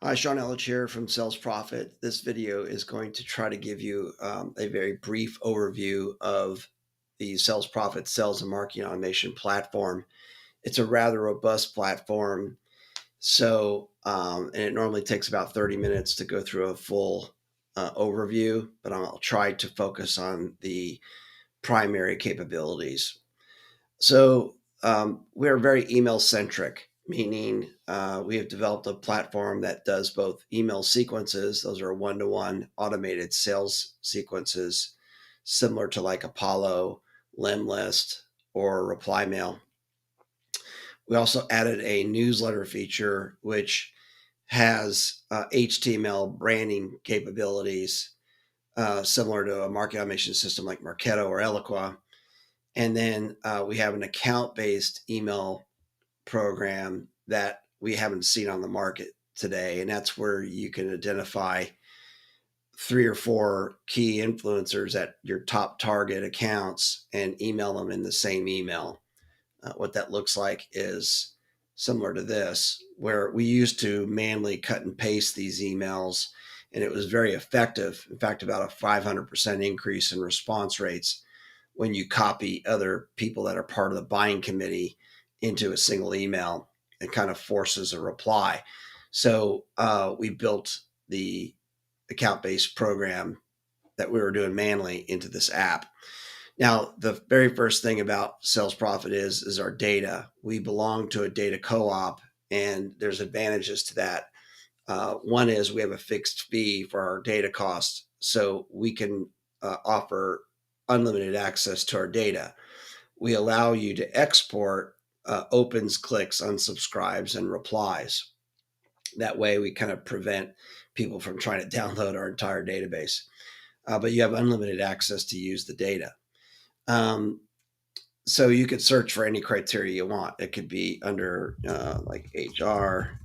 Hi, Sean Ellich here from Sales Profit. This video is going to try to give you a very brief overview of the Sales Profit sales and marketing automation platform. It's a rather robust platform. And it normally takes about 30 minutes to go through a full overview, but I'll try to focus on the primary capabilities. We're very email centric, meaning we have developed a platform that does both email sequences, those are one to one automated sales sequences, similar to like Apollo, Limlist, or Reply Mail. We also added a newsletter feature, which has HTML branding capabilities, similar to a marketing automation system like Marketo or Eloqua. And then we have an account-based email program that we haven't seen on the market today. And that's where you can identify 3 or 4 key influencers at your top target accounts and email them in the same email. What that looks like is similar to this, where we used to manually cut and paste these emails, and it was very effective. In fact, about a 500% increase in response rates when you copy other people that are part of the buying committee into a single email. It kind of forces a reply. So we built the account-based program that we were doing manually into this app. Now, the very first thing about Sales Profit is our data. We belong to a data co-op, and there's advantages to that. One is we have a fixed fee for our data costs, so we can offer unlimited access to our data. We allow you to export opens, clicks, unsubscribes, and replies. That way, we kind of prevent people from trying to download our entire database. But you have unlimited access to use the data. So you could search for any criteria you want. It could be under like HR,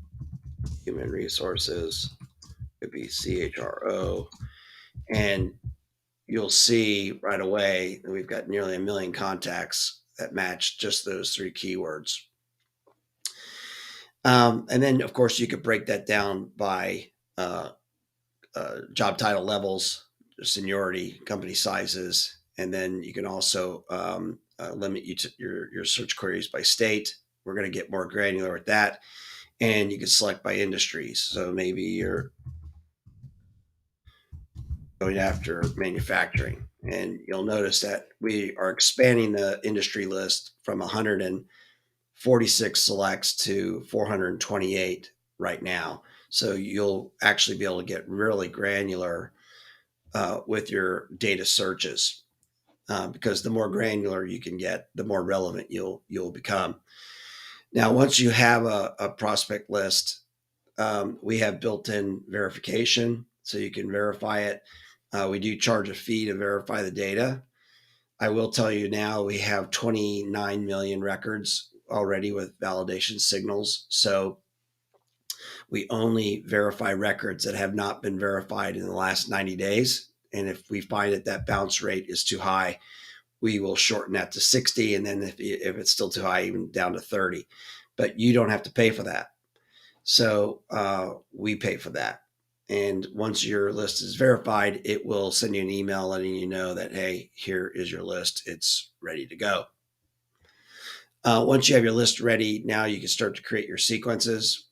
human resources, it could be CHRO, and you'll see right away that we've got nearly 1 million contacts that match just those 3 keywords. And then, of course, you could break that down by job title levels, seniority, company sizes, and then you can also limit your search queries by state. We're going to get more granular with that. And you can select by industries. So maybe you're going after manufacturing. And you'll notice that we are expanding the industry list from 146 selects to 428 right now. So you'll actually be able to get really granular with your data searches, because the more granular you can get, the more relevant you'll become. Now, once you have a prospect list, we have built-in verification, so you can verify it. We do charge a fee to verify the data. I will tell you now we have 29 million records already with validation signals. So we only verify records that have not been verified in the last 90 days. And if we find that bounce rate is too high, we will shorten that to 60. And then if it's still too high, even down to 30. But you don't have to pay for that. So we pay for that. And once your list is verified, it will send you an email letting you know that, hey, here is your list. It's ready to go. Once you have your list ready, now you can start to create your sequences.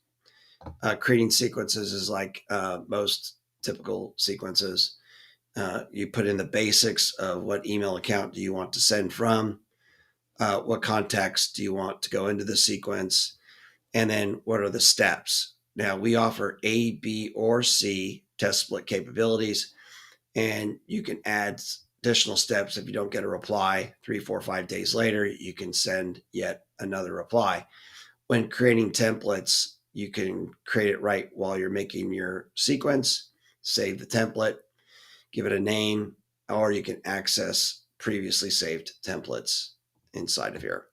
Creating sequences is like most typical sequences. You put in the basics of what email account do you want to send from, what contacts do you want to go into the sequence, and then what are the steps. Now, we offer A, B, or C test split capabilities, and you can add additional steps. If you don't get a reply 3, 4, 5 days later, you can send yet another reply. When creating templates, you can create it right while you're making your sequence, save the template, give it a name, or you can access previously saved templates inside of here.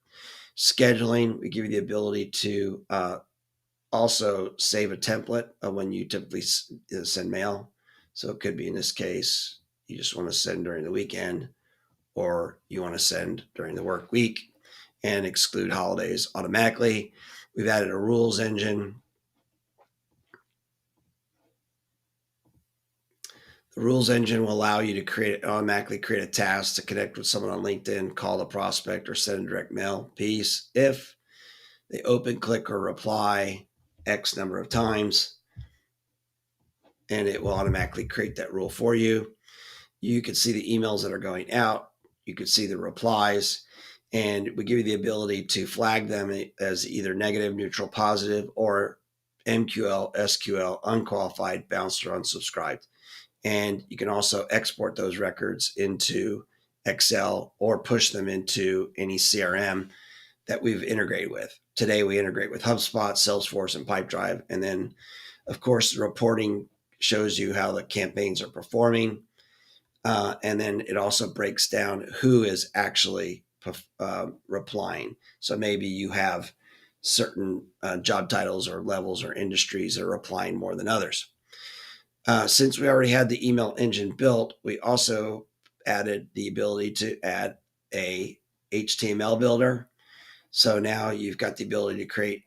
Scheduling, we give you the ability to also save a template when you typically send mail. So it could be, in this case, you just want to send during the weekend, or you want to send during the work week and exclude holidays automatically. We've added a rules engine. The rules engine will allow you to automatically create a task to connect with someone on LinkedIn, call a prospect, or send a direct mail piece if they open, click, or reply X number of times, and it will automatically create that rule for you. You can see the emails that are going out. You can see the replies, and we give you the ability to flag them as either negative, neutral, positive, or MQL, SQL, unqualified, bounced, or unsubscribed. And you can also export those records into Excel or push them into any CRM that we've integrated with. Today, we integrate with HubSpot, Salesforce, and Pipedrive. And then, of course, the reporting shows you how the campaigns are performing. And then it also breaks down who is actually replying. So maybe you have certain job titles or levels or industries that are applying more than others. Since we already had the email engine built, we also added the ability to add a HTML builder. So now you've got the ability to create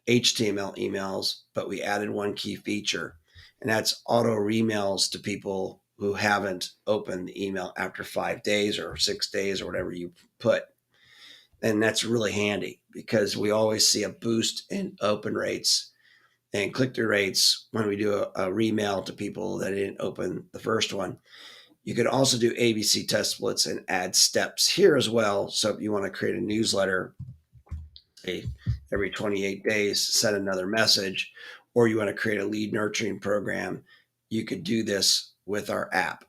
HTML emails, but we added one key feature, and that's auto remails to people who haven't opened the email after 5 days or 6 days or whatever you put. And that's really handy because we always see a boost in open rates and click-through rates when we do a remail to people that didn't open the first one. You could also do ABC test splits and add steps here as well. So if you want to create a newsletter, say every 28 days, send another message, or you want to create a lead nurturing program, you could do this with our app.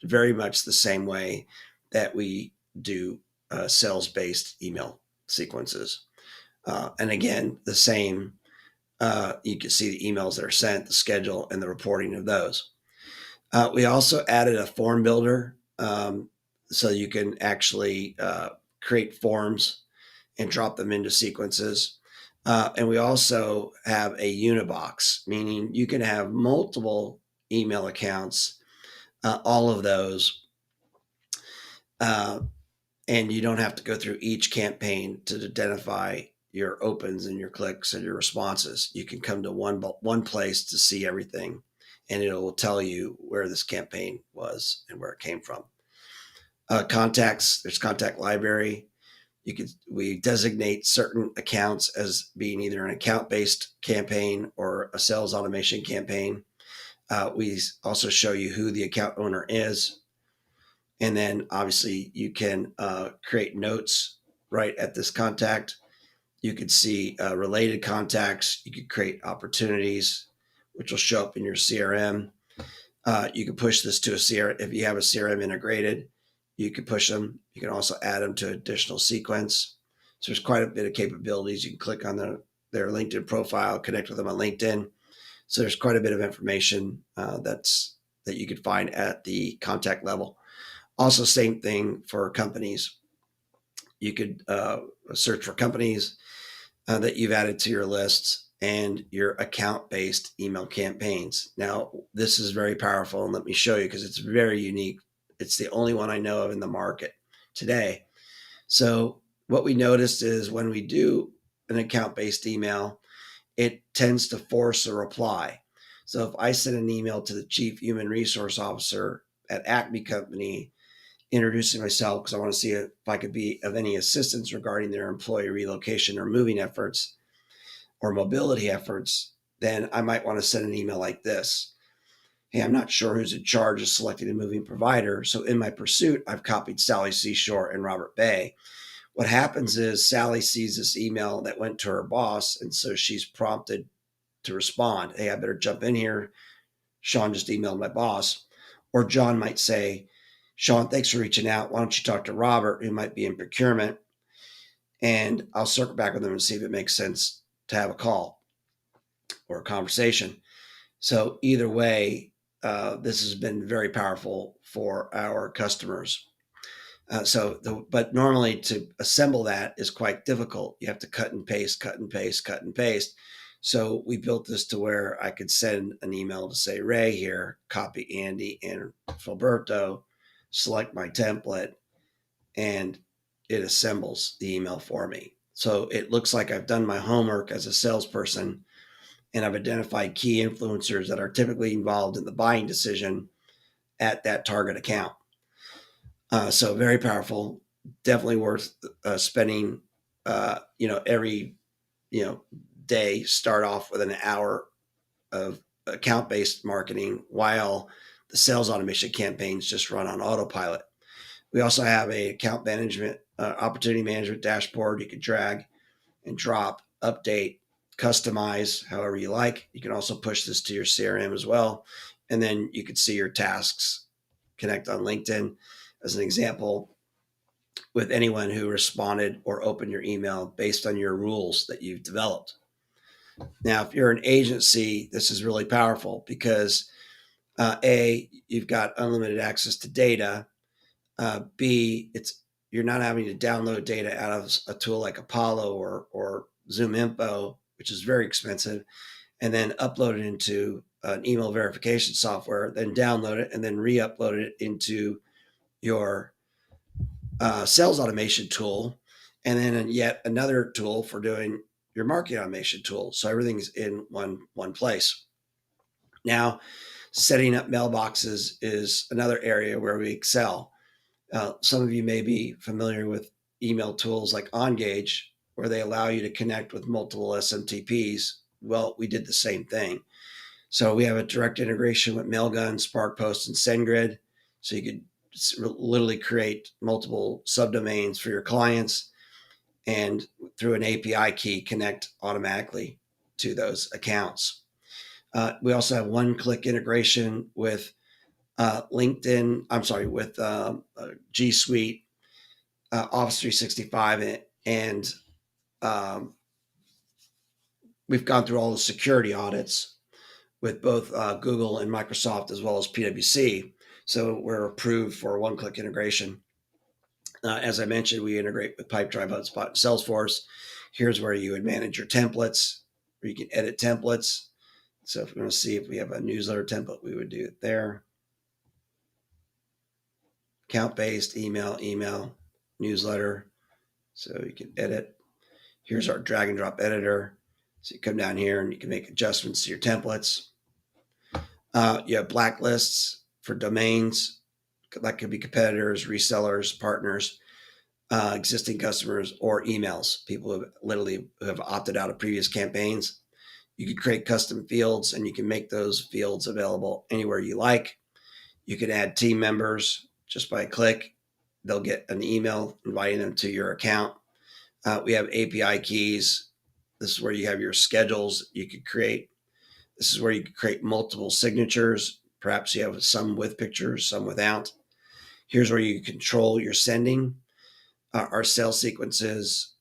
Very much the same way that we do sales-based email sequences. And again, the same you can see the emails that are sent, the schedule, and the reporting of those. We also added a form builder so you can actually create forms and drop them into sequences. And we also have a Unibox, meaning you can have multiple email accounts, all of those, and you don't have to go through each campaign to identify your opens and your clicks and your responses. You can come to one place to see everything, and it will tell you where this campaign was and where it came from. Contacts, there's contact library. We designate certain accounts as being either an account-based campaign or a sales automation campaign. We also show you who the account owner is. And then obviously you can create notes right at this contact. You could see related contacts. You could create opportunities, which will show up in your CRM. You can push this to a CRM. If you have a CRM integrated, you can push them. You can also add them to additional sequence. So there's quite a bit of capabilities. You can click on their LinkedIn profile, connect with them on LinkedIn. So there's quite a bit of information that you could find at the contact level. Also, same thing for companies. You could search for companies that you've added to your lists and your account-based email campaigns. Now, this is very powerful, and let me show you because it's very unique. It's the only one I know of in the market today. So what we noticed is when we do an account-based email, it tends to force a reply. So if I send an email to the Chief Human Resource Officer at Acme Company introducing myself because I want to see if I could be of any assistance regarding their employee relocation or moving efforts or mobility efforts, then I might want to send an email like this. Hey, I'm not sure who's in charge of selecting a moving provider. So in my pursuit, I've copied Sally Seashore and Robert Bay. What happens is Sally sees this email that went to her boss, and so she's prompted to respond. Hey, I better jump in here. Sean just emailed my boss. Or John might say, Sean, thanks for reaching out. Why don't you talk to Robert, who might be in procurement? And I'll circle back with them and see if it makes sense to have a call or a conversation. So either way, this has been very powerful for our customers. But normally to assemble that is quite difficult. You have to cut and paste, cut and paste, cut and paste. So we built this to where I could send an email to say, Ray here, copy Andy and Filberto, select my template, and it assembles the email for me. So it looks like I've done my homework as a salesperson, and I've identified key influencers that are typically involved in the buying decision at that target account. So very powerful, definitely worth spending. Every day, start off with an hour of account-based marketing while the sales automation campaigns just run on autopilot. We also have a account management, opportunity management dashboard. You can drag and drop, update, customize however you like. You can also push this to your CRM as well. And then you can see your tasks connect on LinkedIn as an example with anyone who responded or opened your email based on your rules that you've developed. Now, if you're an agency, this is really powerful because A, you've got unlimited access to data. B, you're not having to download data out of a tool like Apollo or Zoom Info, which is very expensive, and then upload it into an email verification software, then download it and then re-upload it into your sales automation tool, and then yet another tool for doing your marketing automation tool. So everything's in one place. Now, setting up mailboxes is another area where we excel. Some of you may be familiar with email tools like OnGage, where they allow you to connect with multiple SMTPs. Well, we did the same thing. So we have a direct integration with Mailgun, SparkPost, and SendGrid. So you could literally create multiple subdomains for your clients and through an API key connect automatically to those accounts. We also have one-click integration with LinkedIn. I'm sorry, with G Suite, Office 365, and we've gone through all the security audits with both Google and Microsoft as well as PwC. So we're approved for one-click integration. As I mentioned, we integrate with Pipedrive, HubSpot, and Salesforce. Here's where you would manage your templates, where you can edit templates. So if we want to see if we have a newsletter template, we would do it there. Account-based, email, newsletter. So you can edit. Here's our drag and drop editor. So you come down here and you can make adjustments to your templates. You have blacklists for domains. That could be competitors, resellers, partners, existing customers, or emails. People who have literally have opted out of previous campaigns. You can create custom fields and you can make those fields available anywhere you like. You can add team members just by a click. They'll get an email inviting them to your account. We have API keys. This is where you have your schedules you could create. This is where you could create multiple signatures. Perhaps you have some with pictures, some without. Here's where you control your sending. Our sales sequences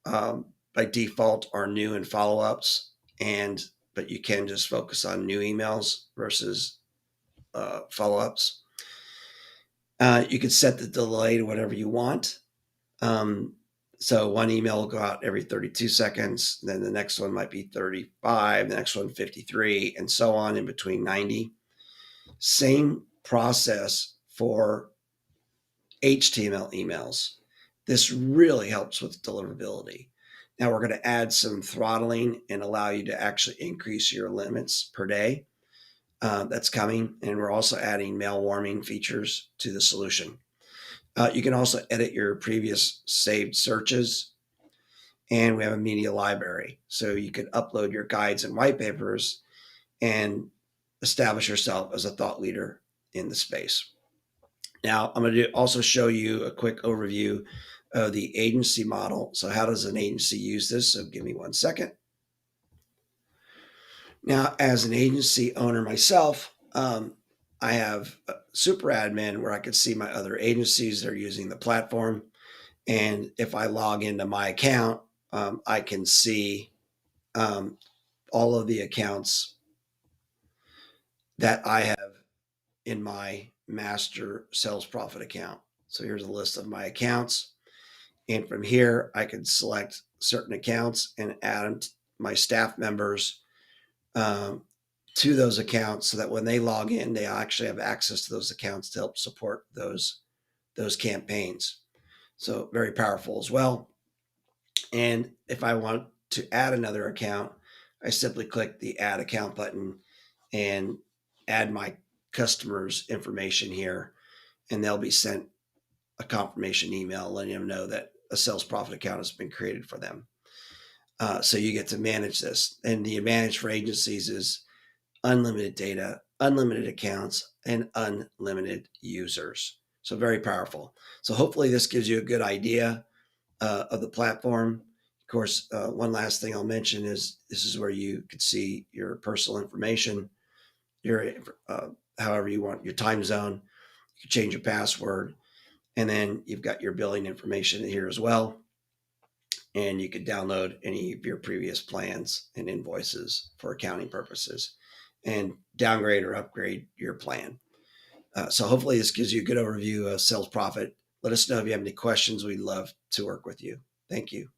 by default are new and follow-ups, but you can just focus on new emails versus follow-ups. You can set the delay to whatever you want. So one email will go out every 32 seconds. Then the next one might be 35, the next one 53, and so on in between 90. Same process for HTML emails. This really helps with deliverability. Now we're going to add some throttling and allow you to actually increase your limits per day. That's coming. And we're also adding mail warming features to the solution. You can also edit your previous saved searches. And we have a media library. So you can upload your guides and white papers and establish yourself as a thought leader in the space. Now, I'm going to also show you a quick overview of the agency model. So how does an agency use this? So give me 1 second. Now, as an agency owner myself, I have a super admin where I can see my other agencies that are using the platform. And if I log into my account, I can see all of the accounts that I have in my master sales profit account. So here's a list of my accounts. And from here, I can select certain accounts and add my staff members to those accounts so that when they log in, they actually have access to those accounts to help support those campaigns. So very powerful as well. And if I want to add another account, I simply click the add account button and add my customers' information here, and they'll be sent a confirmation email letting them know that a sales profit account has been created for them. So you get to manage this. And the advantage for agencies is unlimited data, unlimited accounts, and unlimited users. So very powerful. So hopefully this gives you a good idea of the platform. Of course, one last thing I'll mention is this is where you could see your personal information, your however you want, your time zone. You can change your password, and then you've got your billing information here as well. And you could download any of your previous plans and invoices for accounting purposes and downgrade or upgrade your plan. So hopefully this gives you a good overview of sales profit. Let us know if you have any questions. We'd love to work with you. Thank you.